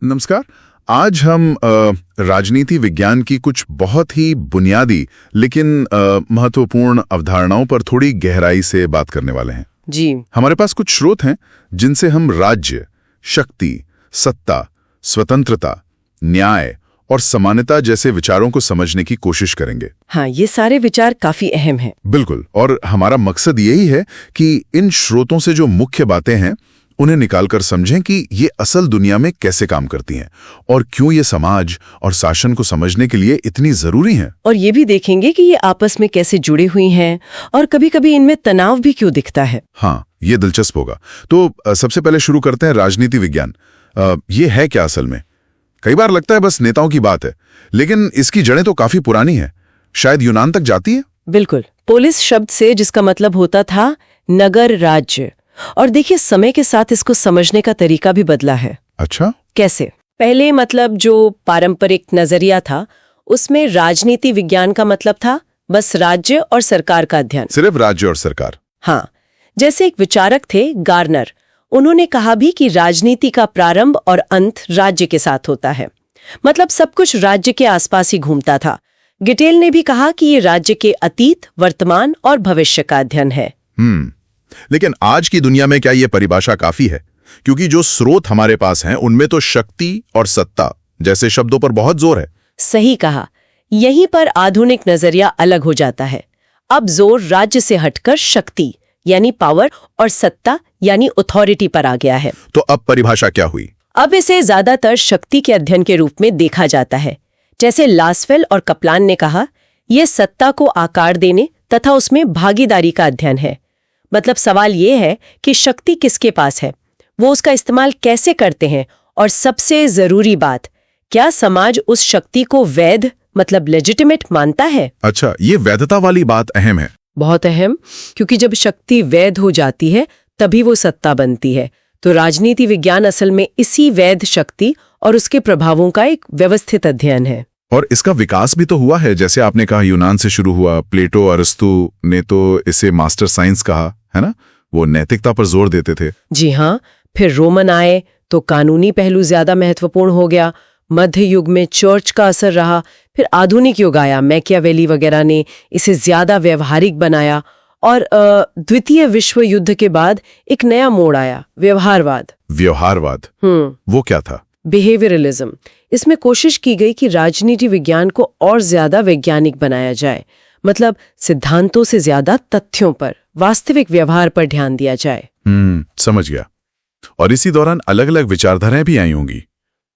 नमस्कार। आज हम राजनीति विज्ञान की कुछ बहुत ही बुनियादी लेकिन महत्वपूर्ण अवधारणाओं पर थोड़ी गहराई से बात करने वाले हैं। जी। हमारे पास कुछ स्रोत हैं जिनसे हम राज्य, शक्ति, सत्ता, स्वतंत्रता, न्याय और समानता जैसे विचारों को समझने की कोशिश करेंगे। हाँ, ये सारे विचार काफी अहम हैं। बिल्कुल, और हमारा मकसद यही है कि इन स्रोतों से जो मुख्य बातें हैं उन्हें निकालकर समझें कि ये असल दुनिया में कैसे काम करती हैं और क्यों ये समाज और शासन को समझने के लिए इतनी जरूरी हैं। और ये भी देखेंगे कि ये आपस में कैसे जुड़ी हुई हैं और कभी-कभी इनमें तनाव भी क्यों दिखता है। हाँ, ये दिलचस्प होगा। तो सबसे पहले शुरू करते हैं राजनीति विज्ञान। ये है क्या असल में? कई बार लगता है बस नेताओं की बात है, लेकिन इसकी जड़ें तो काफी पुरानी है, शायद यूनान तक जाती है। बिल्कुल, पोलिस शब्द से, जिसका मतलब होता था नगर राज्य। और देखिए, समय के साथ इसको समझने का तरीका भी बदला है। अच्छा, कैसे? पहले मतलब जो पारंपरिक नजरिया था, उसमें राजनीति विज्ञान का मतलब था बस राज्य और सरकार का अध्ययन। सिर्फ राज्य और सरकार? हाँ, जैसे एक विचारक थे गार्नर, उन्होंने कहा भी कि राजनीति का प्रारंभ और अंत राज्य के साथ होता है, मतलब सब कुछ राज्य के आसपास ही घूमता था। गिटेल ने भी कहा कि ये राज्य के अतीत, वर्तमान और भविष्य का अध्ययन है। लेकिन आज की दुनिया में क्या ये परिभाषा काफी है? क्योंकि जो स्रोत हमारे पास हैं उनमें तो शक्ति और सत्ता जैसे शब्दों पर बहुत जोर है। सही कहा। यहीं पर आधुनिक नजरिया अलग हो जाता है। अब जोर राज्य से हटकर शक्ति यानी पावर और सत्ता यानी अथॉरिटी पर आ गया है। तो अब परिभाषा क्या हुई? अब इसे ज्यादातर शक्ति के अध्ययन के रूप में देखा जाता है। जैसे लासफेल और कपलान ने कहा, यह सत्ता को आकार देने तथा उसमें भागीदारी का अध्ययन है। मतलब सवाल ये है कि शक्ति किसके पास है, वो उसका इस्तेमाल कैसे करते हैं, और सबसे जरूरी बात, क्या समाज उस शक्ति को वैध मतलब लेजिटिमेट मानता है। अच्छा, ये वैधता वाली बात अहम है। बहुत अहम, क्योंकि जब शक्ति वैध हो जाती है तभी वो सत्ता बनती है। तो राजनीति विज्ञान असल में इसी वैध शक्ति और उसके प्रभावों का एक व्यवस्थित अध्ययन है। और इसका विकास भी तो हुआ है, जैसे आपने कहा यूनान से शुरू हुआ। प्लेटो, अरस्तु ने तो इसे मास्टर साइंस कहा है ना, वो नैतिकता पर जोर देते थे। जी हाँ, फिर रोमन आए तो कानूनी पहलू ज्यादा महत्वपूर्ण हो गया। मध्य युग में चर्च का असर रहा। फिर आधुनिक युग आया, मैकियावेली वगैरह ने इसे ज्यादा व्यवहारिक बनाया। और द्वितीय विश्व युद्ध के बाद एक नया मोड़ आया, व्यवहारवाद। व्यवहारवाद, वो क्या था? बिहेवियरलिज्म। इसमें कोशिश की गई कि राजनीति विज्ञान को और ज्यादा वैज्ञानिक बनाया जाए, मतलब सिद्धांतों से ज्यादा तथ्यों पर, वास्तविक व्यवहार पर ध्यान दिया जाए। समझ गया। और इसी दौरान अलग अलग विचारधाराएं भी आई होंगी।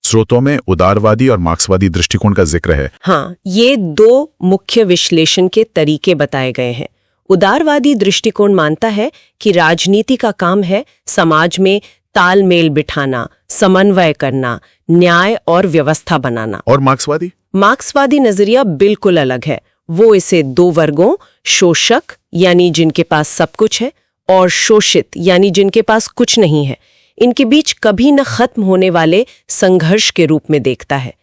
स्रोतों में उदारवादी और मार्क्सवादी दृष्टिकोण का जिक्र है। हाँ, ये दो मुख्य विश्लेषण के तरीके बताए गए हैं। उदारवादी दृष्टिकोण मानता है कि राजनीति का काम है समाज में तालमेल बिठाना, समन्वय करना, न्याय और व्यवस्था बनाना। और मार्क्सवादी नजरिया बिल्कुल अलग है। वो इसे दो वर्गों, शोषक यानी जिनके पास सब कुछ है, और शोषित यानी जिनके पास कुछ नहीं है, इनके बीच कभी न खत्म होने वाले संघर्ष के रूप में देखता है।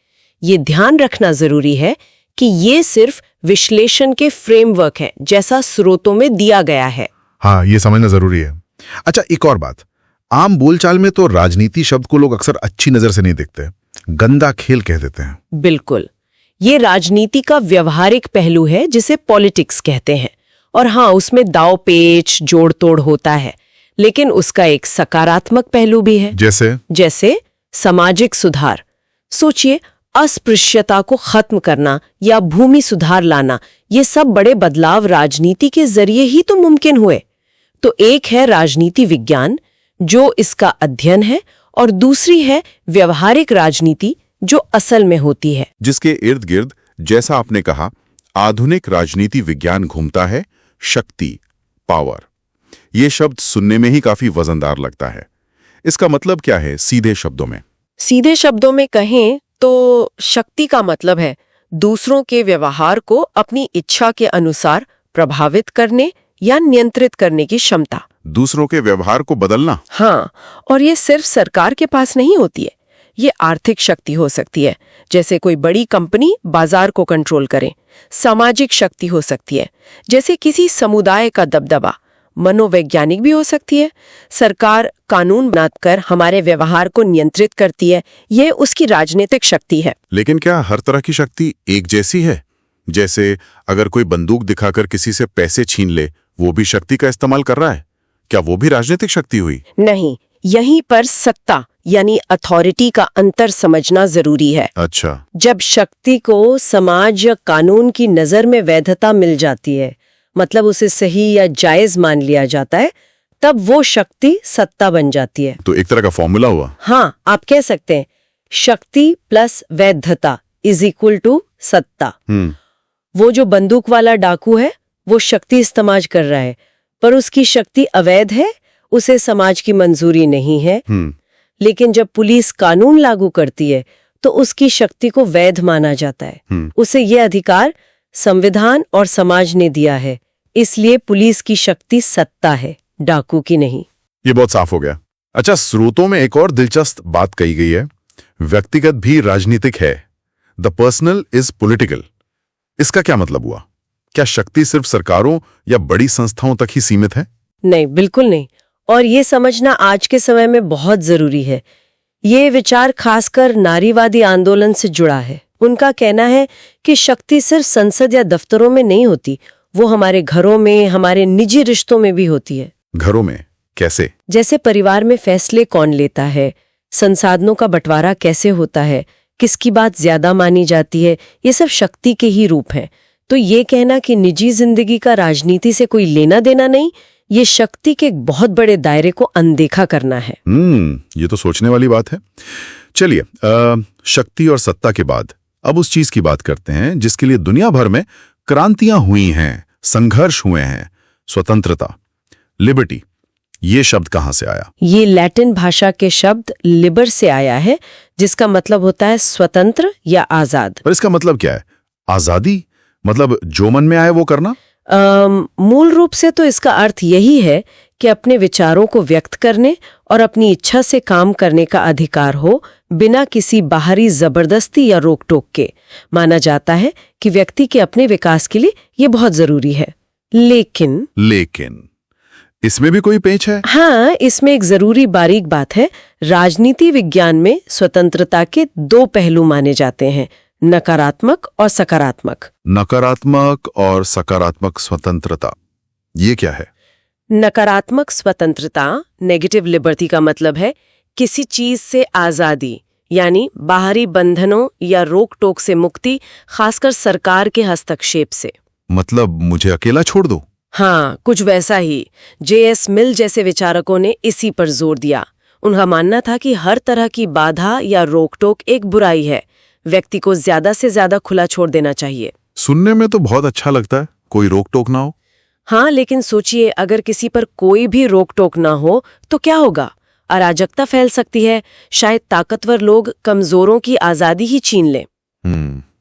ये ध्यान रखना जरूरी है कि ये सिर्फ विश्लेषण के फ्रेमवर्क है, जैसा स्रोतों में दिया गया है। हाँ, ये समझना जरूरी है। अच्छा, एक और बात, आम बोलचाल में तो राजनीति शब्द को लोग अक्सर अच्छी नजर से नहीं देखते, गंदा खेल कह देते हैं। बिल्कुल, ये राजनीति का व्यवहारिक पहलू है जिसे पॉलिटिक्स कहते हैं। और हाँ, उसमें दाव पेच, जोड़ तोड़ होता है, लेकिन उसका एक सकारात्मक पहलू भी है। जैसे सामाजिक सुधार। सोचिए, अस्पृश्यता को खत्म करना या भूमि सुधार लाना, ये सब बड़े बदलाव राजनीति के जरिए ही तो मुमकिन हुए। तो एक है राजनीति विज्ञान जो इसका अध्ययन है, और दूसरी है व्यवहारिक राजनीति जो असल में होती है, जिसके इर्द गिर्द, जैसा आपने कहा, आधुनिक राजनीति विज्ञान घूमता है। शक्ति, पावर, ये शब्द सुनने में ही काफी वजनदार लगता है। इसका मतलब क्या है सीधे शब्दों में? सीधे शब्दों में कहें तो शक्ति का मतलब है दूसरों के व्यवहार को अपनी इच्छा के अनुसार प्रभावित करने या नियंत्रित करने की क्षमता। दूसरों के व्यवहार को बदलना? हाँ, और ये सिर्फ सरकार के पास नहीं होती है। ये आर्थिक शक्ति हो सकती है, जैसे कोई बड़ी कंपनी बाजार को कंट्रोल करे। सामाजिक शक्ति हो सकती है, जैसे किसी समुदाय का दबदबा, मनोवैज्ञानिक भी हो सकती है। सरकार कानून बनाकर हमारे व्यवहार को नियंत्रित करती है, ये उसकी राजनीतिक शक्ति है। लेकिन क्या हर तरह की शक्ति एक जैसी है? जैसे अगर कोई बंदूक दिखाकर किसी से पैसे छीन ले, वो भी शक्ति का इस्तेमाल कर रहा है, क्या वो भी राजनीतिक शक्ति हुई? नहीं, यहीं पर सत्ता यानी अथॉरिटी का अंतर समझना जरूरी है। अच्छा। जब शक्ति को समाज या कानून की नजर में वैधता मिल जाती है, मतलब उसे सही या जायज मान लिया जाता है, तब वो शक्ति सत्ता बन जाती है। तो एक तरह का फॉर्मूला हुआ। हाँ, आप कह सकते हैं शक्ति प्लस वैधता इज इक्वल टू सत्ता। वो जो बंदूक वाला डाकू है वो शक्ति इस्तेमाल कर रहा है, पर उसकी शक्ति अवैध है, उसे समाज की मंजूरी नहीं है। लेकिन जब पुलिस कानून लागू करती है तो उसकी शक्ति को वैध माना जाता है। उसे ये अधिकार संविधान और समाज ने दिया है, इसलिए पुलिस की शक्ति सत्ता है, डाकू की नहीं। ये बहुत साफ हो गया। अच्छा, स्रोतों में एक और दिलचस्प बात कही गई है, व्यक्तिगत भी राजनीतिक है। The personal is political. इसका क्या मतलब हुआ? क्या शक्ति सिर्फ सरकारों या बड़ी संस्थाओं तक ही सीमित है? नहीं, बिल्कुल नहीं। और ये समझना आज के समय में बहुत जरूरी है। ये विचार खासकर नारीवादी आंदोलन से जुड़ा है। उनका कहना है कि शक्ति सिर्फ संसद या दफ्तरों में नहीं होती, वो हमारे घरों में, हमारे निजी रिश्तों में भी होती है। घरों में कैसे? जैसे परिवार में फैसले कौन लेता है, संसाधनों का बंटवारा कैसे होता है, किसकी बात ज्यादा मानी जाती है, ये सब शक्ति के ही रूप हैं। तो ये कहना कि निजी जिंदगी का राजनीति से कोई लेना देना नहीं, ये शक्ति के एक बहुत बड़े दायरे को अनदेखा करना है। ये तो सोचने वाली बात है। चलिए, शक्ति और सत्ता के बाद अब उस चीज की बात करते हैं जिसके लिए दुनिया भर में क्रांतियां हुई हैं, संघर्ष हुए हैं, स्वतंत्रता, लिबर्टी। ये शब्द कहां से आया? ये लैटिन भाषा के शब्द लिबर से आया है, जिसका मतलब होता है स्वतंत्र या आजाद। पर इसका मतलब क्या है? आजादी मतलब जो मन में आए वो करना? मूल रूप से तो इसका अर्थ यही है कि अपने विचारों को व्यक्त करने और अपनी इच्छा से काम करने का अधिकार हो, बिना किसी बाहरी जबरदस्ती या रोक टोक के। माना जाता है कि व्यक्ति के अपने विकास के लिए ये बहुत जरूरी है। लेकिन इसमें भी कोई पेच है? हाँ, इसमें एक जरूरी बारीक बात है। राजनीति विज्ञान में स्वतंत्रता के दो पहलू माने जाते हैं, नकारात्मक और सकारात्मक। नकारात्मक और सकारात्मक स्वतंत्रता, ये क्या है? नकारात्मक स्वतंत्रता, नेगेटिव लिबर्टी का मतलब है किसी चीज से आजादी, यानी बाहरी बंधनों या रोक टोक से मुक्ति, खासकर सरकार के हस्तक्षेप से। मतलब मुझे अकेला छोड़ दो? हाँ, कुछ वैसा ही। J.S. मिल जैसे विचारकों ने इसी पर जोर दिया। उनका मानना था कि हर तरह की बाधा या रोक टोक एक बुराई है, व्यक्ति को ज्यादा से ज्यादा खुला छोड़ देना चाहिए। सुनने में तो बहुत अच्छा लगता है, कोई रोक टोक ना हो। हाँ, लेकिन सोचिए, अगर किसी पर कोई भी रोक टोक ना हो तो क्या होगा? अराजकता फैल सकती है, शायद ताकतवर लोग कमजोरों की आजादी ही छीन लें।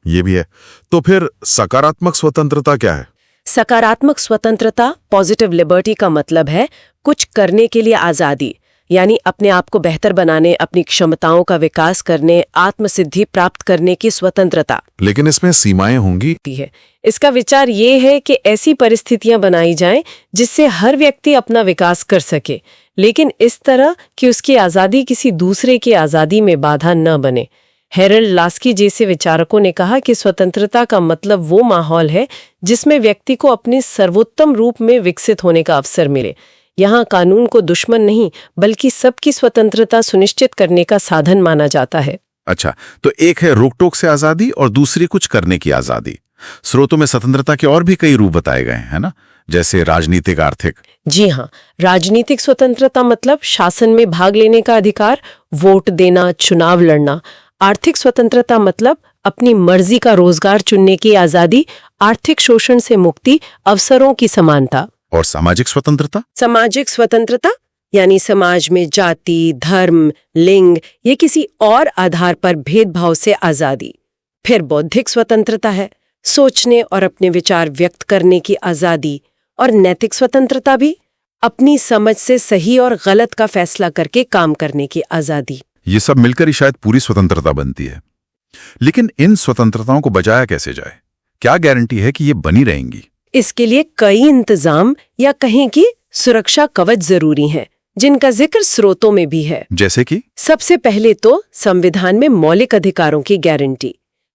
ये भी है। तो फिर सकारात्मक स्वतंत्रता क्या है? सकारात्मक स्वतंत्रता, पॉजिटिव लिबर्टी का मतलब है कुछ करने के लिए आजादी, यानी अपने आप को बेहतर बनाने, अपनी क्षमताओं का विकास करने, आत्मसिद्धि प्राप्त करने की स्वतंत्रता। लेकिन इसमें सीमाएं होंगी है। इसका विचार ये है कि ऐसी परिस्थितियां बनाई जाएं जिससे हर व्यक्ति अपना विकास कर सके, लेकिन इस तरह कि उसकी आजादी किसी दूसरे की आजादी में बाधा न बने। हेरल्ड लास्की जैसे विचारकों ने कहा कि स्वतंत्रता का मतलब वो माहौल है जिसमें व्यक्ति को अपने सर्वोत्तम रूप में विकसित होने का अवसर मिले। यहाँ कानून को दुश्मन नहीं, बल्कि सबकी स्वतंत्रता सुनिश्चित करने का साधन माना जाता है। अच्छा, तो एक है रोक टोक से आजादी और दूसरी कुछ करने की आजादी। स्रोतों में स्वतंत्रता के और भी कई रूप बताए गए हैं, है ना? जैसे राजनीतिक, आर्थिक। जी हाँ, राजनीतिक स्वतंत्रता मतलब शासन में भाग लेने का अधिकार, वोट देना, चुनाव लड़ना। आर्थिक स्वतंत्रता मतलब अपनी मर्जी का रोजगार चुनने की आजादी, आर्थिक शोषण से मुक्ति, अवसरों की समानता। और सामाजिक स्वतंत्रता? सामाजिक स्वतंत्रता यानी समाज में जाति, धर्म, लिंग या किसी और आधार पर भेदभाव से आजादी। फिर बौद्धिक स्वतंत्रता है, सोचने और अपने विचार व्यक्त करने की आजादी। और नैतिक स्वतंत्रता भी, अपनी समझ से सही और गलत का फैसला करके काम करने की आजादी। ये सब मिलकर ही शायद पूरी स्वतंत्रता बनती है। लेकिन इन स्वतंत्रताओं को बचाया कैसे जाए? क्या गारंटी है कि ये बनी रहेंगी? इसके लिए कई इंतजाम या कहें कि सुरक्षा कवच जरूरी हैं, जिनका जिक्र स्रोतों में भी है। जैसे कि सबसे पहले तो संविधान में मौलिक अधिकारों की गारंटी,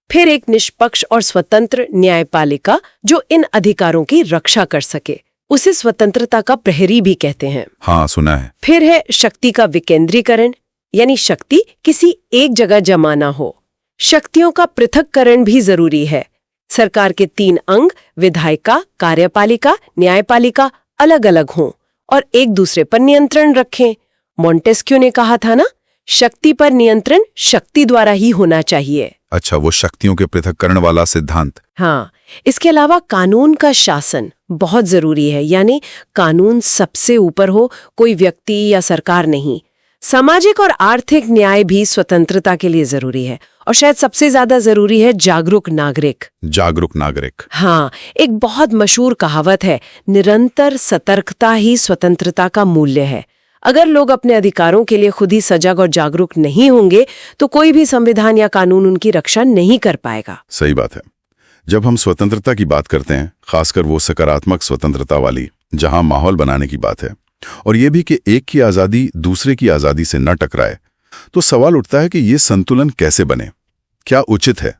फिर एक निष्पक्ष और स्वतंत्र न्यायपालिका जो इन अधिकारों की रक्षा कर सके, उसे स्वतंत्रता का प्रहरी भी कहते हैं। हाँ, सुना है। फिर है शक्ति का विकेंद्रीकरण, यानी शक्ति किसी एक जगह जमा ना हो। शक्तियों का पृथक्करण भी जरूरी है। सरकार के 3 अंग विधायिका, कार्यपालिका, न्यायपालिका अलग अलग हों और एक दूसरे पर नियंत्रण रखें। मोंटेस्क्यू ने कहा था ना, शक्ति पर नियंत्रण शक्ति द्वारा ही होना चाहिए। अच्छा, वो शक्तियों के पृथक्करण वाला सिद्धांत। हाँ, इसके अलावा कानून का शासन बहुत जरूरी है, यानी कानून सबसे ऊपर हो, कोई व्यक्ति या सरकार नहीं। सामाजिक और आर्थिक न्याय भी स्वतंत्रता के लिए जरूरी है, और शायद सबसे ज्यादा जरूरी है जागरूक नागरिक। जागरूक नागरिक। हाँ, एक बहुत मशहूर कहावत है, निरंतर सतर्कता ही स्वतंत्रता का मूल्य है। अगर लोग अपने अधिकारों के लिए खुद ही सजग और जागरूक नहीं होंगे तो कोई भी संविधान या कानून उनकी रक्षा नहीं कर पाएगा। सही बात है। जब हम स्वतंत्रता की बात करते हैं, खासकर वो सकारात्मक स्वतंत्रता वाली, जहां माहौल बनाने की बात है, और ये भी कि एक की आज़ादी दूसरे की आज़ादी से न टकराए, तो सवाल उठता है कि ये संतुलन कैसे बने, क्या उचित है,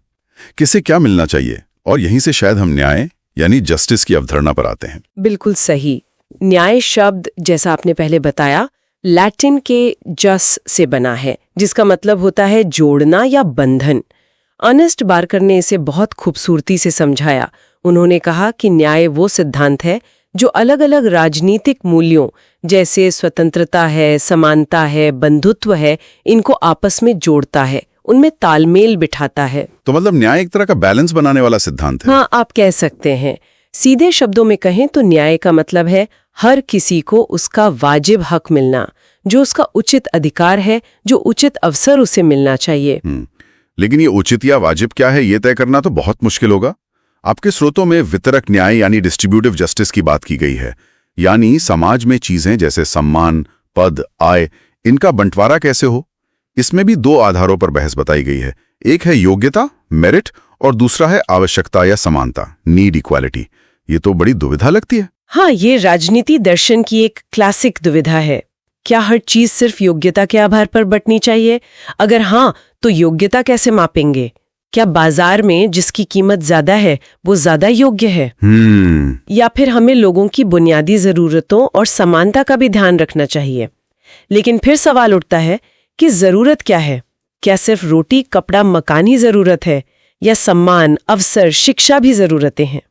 किसे क्या मिलना चाहिए। और यहीं से शायद हम न्याय यानी जस्टिस की अवधारणा पर आते हैं। बिल्कुल सही। न्याय शब्द, जैसा आपने पहले बताया, लैटिन के जस से बना है, जिसका मतलब होता है जोड़ना या बंधन। अर्नेस्ट बार्कर ने इसे बहुत खूबसूरती से समझाया। उन्होंने कहा कि न्याय वो सिद्धांत है जो अलग अलग राजनीतिक मूल्यों जैसे स्वतंत्रता है, समानता है, बंधुत्व है, इनको आपस में जोड़ता है, उनमें तालमेल बिठाता है। तो मतलब न्याय एक तरह का बैलेंस बनाने वाला सिद्धांत है। हाँ, आप कह सकते हैं। सीधे शब्दों में कहें तो न्याय का मतलब है हर किसी को उसका वाजिब हक मिलना, जो उसका उचित अधिकार है, जो उचित अवसर उसे मिलना चाहिए। लेकिन ये उचित या वाजिब क्या है, ये तय करना तो बहुत मुश्किल होगा। आपके स्रोतों में वितरक न्याय यानी डिस्ट्रीब्यूटिव जस्टिस की बात की गई है, यानी समाज में चीजें जैसे सम्मान, पद, आय, इनका बंटवारा कैसे हो। इसमें भी 2 आधारों पर बहस बताई गई है। एक है योग्यता, मेरिट, और दूसरा है आवश्यकता या समानता, नीड इक्वालिटी। ये तो बड़ी दुविधा लगती है। हाँ, ये राजनीति दर्शन की एक क्लासिक दुविधा है। क्या हर चीज सिर्फ योग्यता के आधार पर बंटनी चाहिए? अगर हाँ, तो योग्यता कैसे मापेंगे? क्या बाजार में जिसकी कीमत ज्यादा है वो ज्यादा योग्य है? या फिर हमें लोगों की बुनियादी जरूरतों और समानता का भी ध्यान रखना चाहिए? लेकिन फिर सवाल उठता है कि जरूरत क्या है? क्या सिर्फ रोटी, कपड़ा, मकान ही जरूरत है, या सम्मान, अवसर, शिक्षा भी जरूरतें हैं?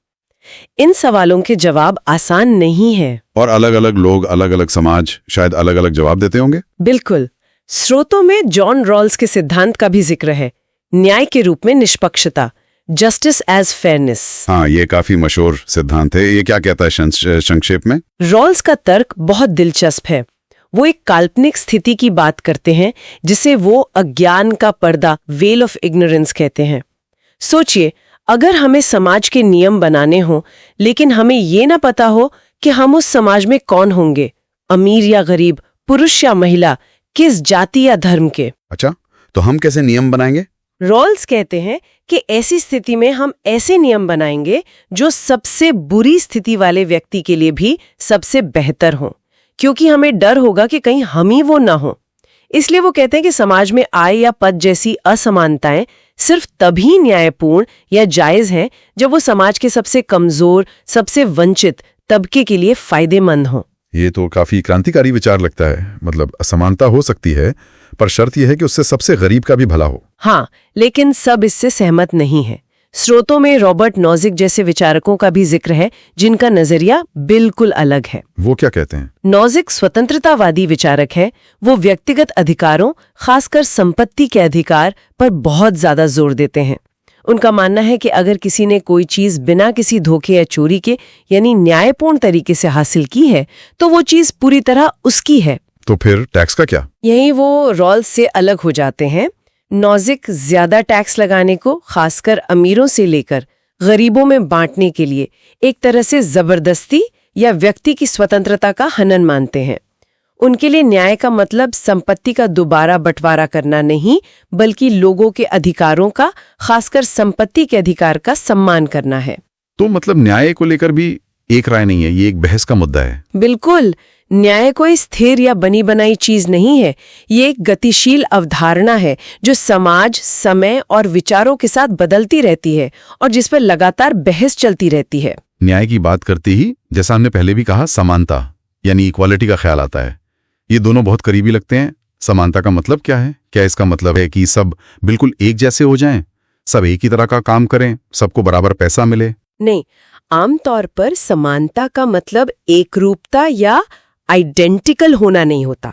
इन सवालों के जवाब आसान नहीं है, और अलग अलग लोग, अलग अलग समाज शायद अलग अलग जवाब देते होंगे। बिल्कुल। स्रोतों में जॉन रॉल्स के सिद्धांत का भी जिक्र है, न्याय के रूप में निष्पक्षता, जस्टिस एज फेयरनेस। हाँ, ये काफी मशहूर सिद्धांत है। ये क्या कहता है संक्षेप में? रॉल्स का तर्क बहुत दिलचस्प है। वो एक काल्पनिक स्थिति की बात करते हैं जिसे वो अज्ञान का पर्दा, वेल ऑफ इग्नोरेंस कहते हैं। सोचिए, अगर हमें समाज के नियम बनाने हो, लेकिन हमें ये ना पता हो कि हम उस समाज में कौन होंगे, अमीर या गरीब, पुरुष या महिला, किस जाति या धर्म के। अच्छा, तो हम कैसे नियम बनाएंगे? रॉल्स कहते हैं कि ऐसी स्थिति में हम ऐसे नियम बनाएंगे जो सबसे बुरी स्थिति वाले व्यक्ति के लिए भी सबसे बेहतर हों, क्योंकि हमें डर होगा कि कहीं हम ही वो ना हो। इसलिए वो कहते हैं कि समाज में आय या पद जैसी असमानताएं सिर्फ तभी न्यायपूर्ण या जायज हैं जब वो समाज के सबसे कमजोर, सबसे वंचित तबके के लिए फायदेमंद हों। ये तो काफी क्रांतिकारी विचार लगता है। मतलब असमानता हो सकती है, पर शर्त यह है कि उससे सबसे गरीब का भी भला हो। हाँ, लेकिन सब इससे सहमत नहीं है। स्रोतों में रॉबर्ट नॉजिक जैसे विचारकों का भी जिक्र है जिनका नजरिया बिल्कुल अलग है। वो क्या कहते हैं? नॉजिक स्वतंत्रतावादी विचारक है। वो व्यक्तिगत अधिकारों, खासकर संपत्ति के अधिकार पर बहुत ज्यादा जोर देते हैं। उनका मानना है कि अगर किसी ने कोई चीज बिना किसी धोखे या चोरी के यानी न्यायपूर्ण तरीके से हासिल की है तो वो चीज पूरी तरह उसकी है। तो फिर टैक्स का क्या? यही वो रॉल्स से अलग हो जाते हैं। नॉजिक ज्यादा टैक्स लगाने को खासकर अमीरों से लेकर गरीबों में बांटने के लिए एक तरह से जबरदस्ती या व्यक्ति की स्वतंत्रता का हनन मानते हैं। उनके लिए न्याय का मतलब संपत्ति का दोबारा बंटवारा करना नहीं, बल्कि लोगों के अधिकारों का, खासकर संपत्ति के अधिकार का सम्मान करना है। तो मतलब न्याय को लेकर भी एक राय नहीं है, ये एक बहस का मुद्दा है। बिल्कुल, न्याय कोई स्थिर या बनी बनाई चीज नहीं है। ये एक गतिशील अवधारणा है जो समाज, समय और विचारों के साथ बदलती रहती है और जिस पर लगातार बहस चलती रहती है। न्याय की बात करते ही, जैसा हमने पहले भी कहा, समानता यानी इक्वालिटी का ख्याल आता है। ये दोनों बहुत करीबी लगते हैं। समानता का मतलब क्या है? क्या इसका मतलब है कि सब बिल्कुल एक जैसे हो जाएं, सब एक ही तरह का काम करें, सबको बराबर पैसा मिले? नहीं, आमतौर पर समानता का मतलब एकरूपता या आइडेंटिकल होना नहीं होता।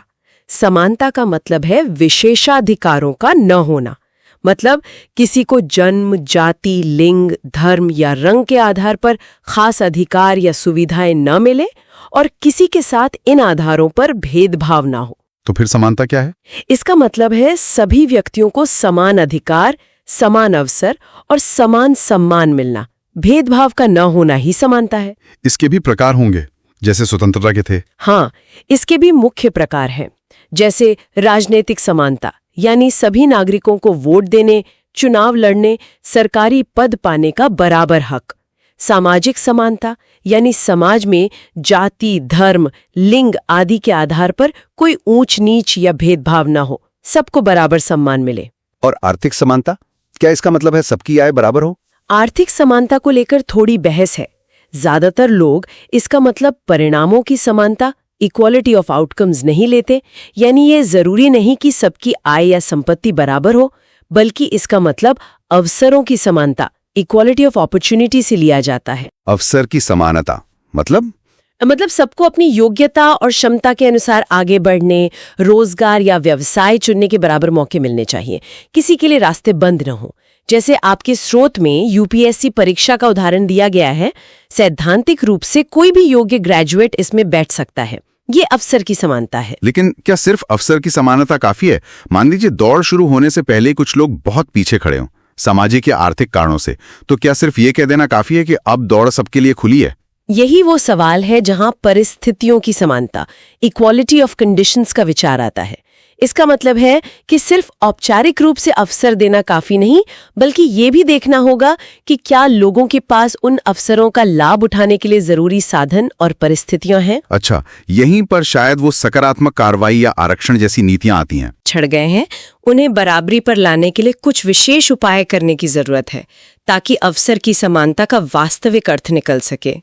समानता का मतलब है विशेषाधिकारों का न होना। मतलब किसी को जन्म, जाति, लिंग, धर्म या रंग के आधार पर खास अधिकार या सुविधाएं न मिले और किसी के साथ इन आधारों पर भेदभाव ना हो। तो फिर समानता क्या है? इसका मतलब है सभी व्यक्तियों को समान अधिकार, समान अवसर और समान सम्मान मिलना। भेदभाव का न होना ही समानता है। इसके भी प्रकार होंगे, जैसे स्वतंत्रता के थे। हाँ, इसके भी मुख्य प्रकार हैं, जैसे राजनीतिक समानता यानी सभी नागरिकों को वोट देने, चुनाव लड़ने, सरकारी पद पाने का बराबर हक। सामाजिक समानता यानी समाज में जाति, धर्म, लिंग आदि के आधार पर कोई ऊंच नीच या भेदभाव न हो, सबको बराबर सम्मान मिले। और आर्थिक समानता, क्या इसका मतलब है सबकी आय बराबर हो? आर्थिक समानता को लेकर थोड़ी बहस है। ज्यादातर लोग इसका मतलब परिणामों की समानता, इक्वालिटी ऑफ आउटकम्स नहीं लेते, यानी ये जरूरी नहीं कि सबकी आय या संपत्ति बराबर हो, बल्कि इसका मतलब अवसरों की समानता, इक्वालिटी ऑफ अपॉर्चुनिटी से लिया जाता है। अवसर की समानता मतलब सबको अपनी योग्यता और क्षमता के अनुसार आगे बढ़ने, रोजगार या व्यवसाय चुनने के बराबर मौके मिलने चाहिए। किसी के लिए रास्ते बंद न हो। जैसे आपके स्रोत में यूपीएससी परीक्षा का उदाहरण दिया गया है, सैद्धांतिक रूप से कोई भी योग्य ग्रेजुएट इसमें बैठ सकता है। ये अवसर की समानता है। लेकिन क्या सिर्फ अवसर की समानता काफी है? मान लीजिए दौड़ शुरू होने से पहले कुछ लोग बहुत पीछे खड़े हों, सामाजिक या आर्थिक कारणों से, तो क्या सिर्फ ये कह देना काफी है कि अब दौड़ सबके लिए खुली है? यही वो सवाल है जहां परिस्थितियों की समानता, इक्वालिटी ऑफ कंडीशंस का विचार आता है। इसका मतलब है कि सिर्फ औपचारिक रूप से अवसर देना काफी नहीं, बल्कि ये भी देखना होगा कि क्या लोगों के पास उन अवसरों का लाभ उठाने के लिए जरूरी साधन और परिस्थितियां हैं। अच्छा, यहीं पर शायद वो सकारात्मक कार्रवाई या आरक्षण जैसी नीतियां आती हैं। छड़ गए हैं, उन्हें बराबरी पर लाने के लिए कुछ विशेष उपाय करने की जरूरत है, ताकि अवसर की समानता का वास्तविक अर्थ निकल सके।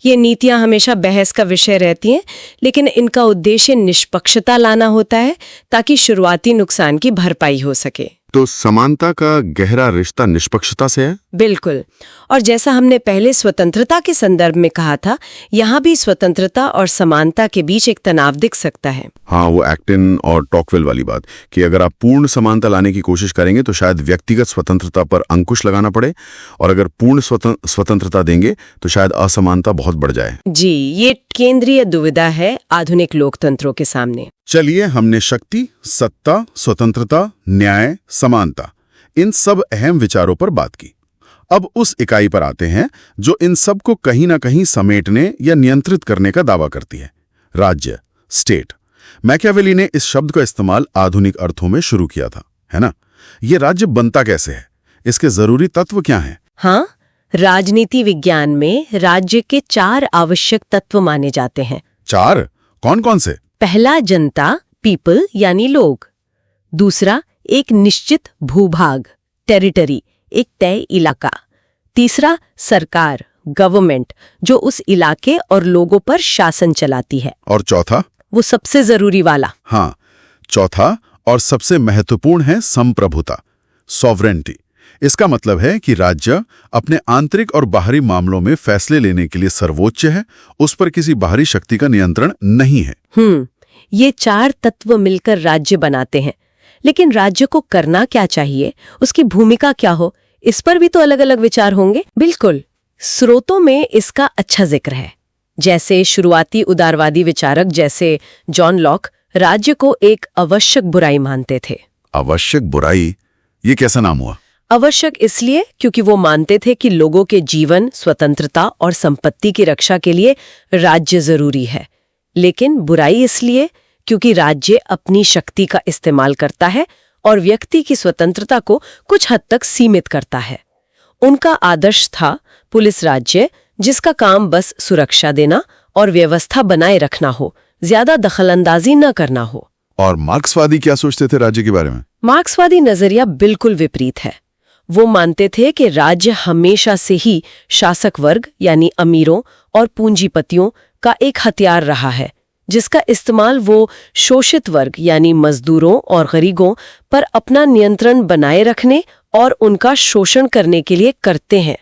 ये नीतियां हमेशा बहस का विषय रहती हैं, लेकिन इनका उद्देश्य निष्पक्षता लाना होता है ताकि शुरुआती नुकसान की भरपाई हो सके। तो समानता का गहरा रिश्ता निष्पक्षता से है? बिल्कुल। और जैसा हमने पहले स्वतंत्रता के संदर्भ में कहा था, यहाँ भी स्वतंत्रता और समानता के बीच एक तनाव दिख सकता है। हाँ, वो एक्टिन और टॉकवेल वाली बात कि अगर आप पूर्ण समानता लाने की कोशिश करेंगे तो शायद व्यक्तिगत स्वतंत्रता पर अंकुश लगाना पड़े, और अगर पूर्ण स्वतंत्रता देंगे तो शायद असमानता बहुत बढ़ जाए। जी, ये केंद्रीय दुविधा है आधुनिक लोकतंत्रों के सामने। चलिए, हमने शक्ति, सत्ता, स्वतंत्रता, न्याय, समानता, इन सब अहम विचारों पर बात की। अब उस इकाई पर आते हैं जो इन सब को कहीं ना कहीं समेटने या नियंत्रित करने का दावा करती है, राज्य, स्टेट। मैकियावेली ने इस शब्द का इस्तेमाल आधुनिक अर्थों में शुरू किया था, है ना? ये राज्य बनता कैसे है? इसके जरूरी तत्व क्या हैं? हाँ, राजनीति विज्ञान में राज्य के 4 आवश्यक तत्व माने जाते हैं। 4? कौन कौन से? पहला, जनता, पीपल यानी लोग। दूसरा, एक निश्चित भूभाग, टेरिटरी, एक तय इलाका। तीसरा, सरकार, गवर्नमेंट, जो उस इलाके और लोगों पर शासन चलाती है। और चौथा? वो सबसे जरूरी वाला। हाँ, चौथा और सबसे महत्वपूर्ण है संप्रभुता, सॉवरेनिटी। इसका मतलब है कि राज्य अपने आंतरिक और बाहरी मामलों में फैसले लेने के लिए सर्वोच्च है, उस पर किसी बाहरी शक्ति का नियंत्रण नहीं है। ये 4 तत्व मिलकर राज्य बनाते हैं। लेकिन राज्य को करना क्या चाहिए, उसकी भूमिका क्या हो, इस पर भी तो अलग अलग विचार होंगे। बिल्कुल, स्रोतों में इसका अच्छा जिक्र है। जैसे शुरुआती उदारवादी विचारक जैसे जॉन लॉक राज्य को एक आवश्यक बुराई मानते थे। आवश्यक बुराई? ये कैसा नाम हुआ? आवश्यक इसलिए क्योंकि वो मानते थे कि लोगों के जीवन, स्वतंत्रता और संपत्ति की रक्षा के लिए राज्य जरूरी है। लेकिन बुराई इसलिए क्योंकि राज्य अपनी शक्ति का इस्तेमाल करता है और व्यक्ति की स्वतंत्रता को कुछ हद तक सीमित करता है। उनका आदर्श था पुलिस राज्य, जिसका काम बस सुरक्षा देना और व्यवस्था बनाए रखना हो, ज्यादा दखलंदाजी न करना हो। और मार्क्सवादी क्या सोचते थे राज्य के बारे में? मार्क्सवादी नजरिया बिल्कुल विपरीत है। वो मानते थे कि राज्य हमेशा से ही शासक वर्ग यानी अमीरों और पूंजीपतियों का एक हथियार रहा है, जिसका इस्तेमाल वो शोषित वर्ग यानी मजदूरों और गरीबों पर अपना नियंत्रण बनाए रखने और उनका शोषण करने के लिए करते हैं।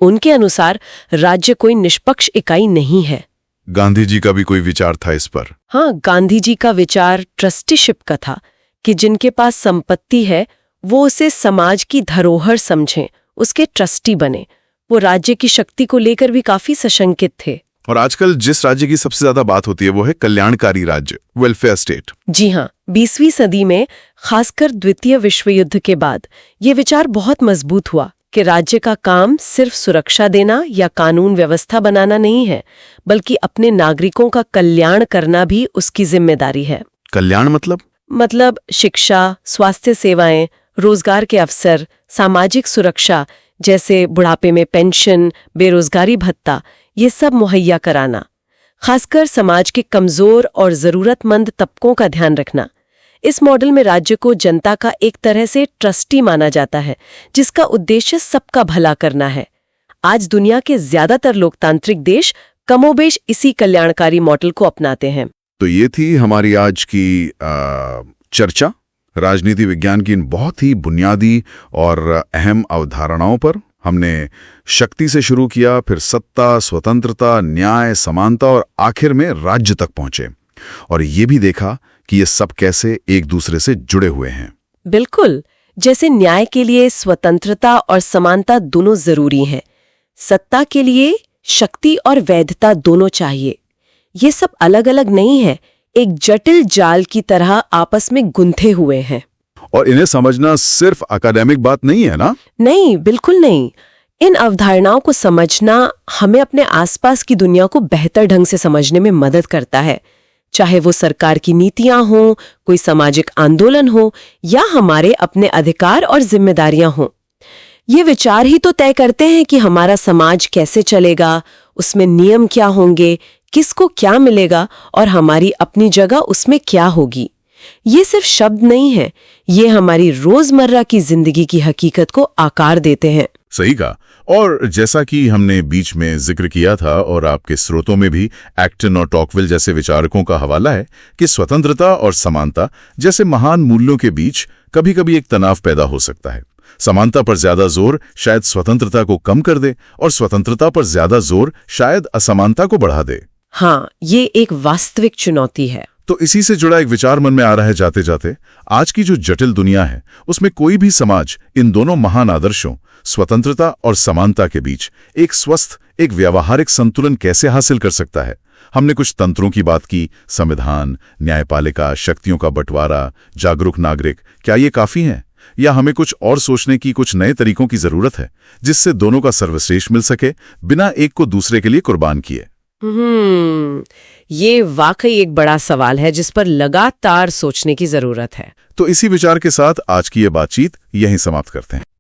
उनके अनुसार राज्य कोई निष्पक्ष इकाई नहीं है। गांधी जी का भी कोई विचार था इस पर? हाँ, गांधी जी का विचार ट्रस्टीशिप का था कि जिनके पास संपत्ति है वो उसे समाज की धरोहर समझें, उसके ट्रस्टी बने। वो राज्य की शक्ति को लेकर भी काफी सशंकित थे। और आजकल जिस राज्य की सबसे ज्यादा बात होती है वो है कल्याणकारी राज्य, वेलफेयर स्टेट। जी हाँ, 20वीं सदी में खासकर द्वितीय विश्व युद्ध के बाद ये विचार बहुत मजबूत हुआ कि राज्य का काम सिर्फ सुरक्षा देना या कानून व्यवस्था बनाना नहीं है, बल्कि अपने नागरिकों का कल्याण करना भी उसकी जिम्मेदारी है। कल्याण मतलब शिक्षा, स्वास्थ्य सेवाएं, रोजगार के अवसर, सामाजिक सुरक्षा जैसे बुढ़ापे में पेंशन, बेरोजगारी भत्ता, ये सब मुहैया कराना। खासकर समाज के कमजोर और जरूरतमंद तबकों का ध्यान रखना। इस मॉडल में राज्य को जनता का एक तरह से ट्रस्टी माना जाता है, जिसका उद्देश्य सबका भला करना है। आज दुनिया के ज्यादातर लोकतांत्रिक देश कमोबेश इसी कल्याणकारी मॉडल को अपनाते हैं। तो ये थी हमारी आज की चर्चा राजनीति विज्ञान की इन बहुत ही बुनियादी और अहम अवधारणाओं पर। हमने शक्ति से शुरू किया, फिर सत्ता, स्वतंत्रता, न्याय, समानता और आखिर में राज्य तक पहुंचे। और ये भी देखा कि ये सब कैसे एक दूसरे से जुड़े हुए हैं। बिल्कुल, जैसे न्याय के लिए स्वतंत्रता और समानता दोनों जरूरी हैं, सत्ता के लिए शक्ति और वैधता दोनों चाहिए। ये सब अलग अलग नहीं है, एक जटिल जाल की तरह आपस में गुंथे हुए हैं। और इन्हें समझना सिर्फ एकेडमिक बात नहीं है ना? नहीं, बिल्कुल नहीं। इन अवधारणाओं को समझना हमें अपने आसपास की दुनिया को बेहतर ढंग से समझने में मदद करता है, चाहे वो सरकार की नीतियां हों, कोई सामाजिक आंदोलन हो या हमारे अपने अधिकार और जिम्मेदारियां हों। ये विचार ही तो तय करते हैं कि हमारा समाज कैसे चलेगा, उसमें नियम क्या होंगे, किसको क्या मिलेगा और हमारी अपनी जगह उसमें क्या होगी। ये सिर्फ शब्द नहीं है, ये हमारी रोजमर्रा की जिंदगी की हकीकत को आकार देते हैं। सही कहा। और जैसा कि हमने बीच में जिक्र किया था और आपके स्रोतों में भी एक्टन और टॉकविल जैसे विचारकों का हवाला है कि स्वतंत्रता और समानता जैसे महान मूल्यों के बीच कभी-कभी एक तनाव पैदा हो सकता है। समानता पर ज्यादा जोर शायद स्वतंत्रता को कम कर दे और स्वतंत्रता पर ज्यादा जोर शायद असमानता को बढ़ा दे। हाँ, ये एक वास्तविक चुनौती है। तो इसी से जुड़ा एक विचार मन में आ रहा है जाते जाते, आज की जो जटिल दुनिया है उसमें कोई भी समाज इन दोनों महान आदर्शों स्वतंत्रता और समानता के बीच एक स्वस्थ, एक व्यावहारिक संतुलन कैसे हासिल कर सकता है। हमने कुछ तंत्रों की बात की, संविधान, न्यायपालिका, शक्तियों का बंटवारा, जागरूक नागरिक। क्या ये काफी हैं या हमें कुछ और सोचने की, कुछ नए तरीकों की जरूरत है जिससे दोनों का सर्वश्रेष्ठ मिल सके बिना एक को दूसरे के लिए कुर्बान किए? ये वाकई एक बड़ा सवाल है जिस पर लगातार सोचने की जरूरत है। तो इसी विचार के साथ आज की ये बातचीत यहीं समाप्त करते हैं।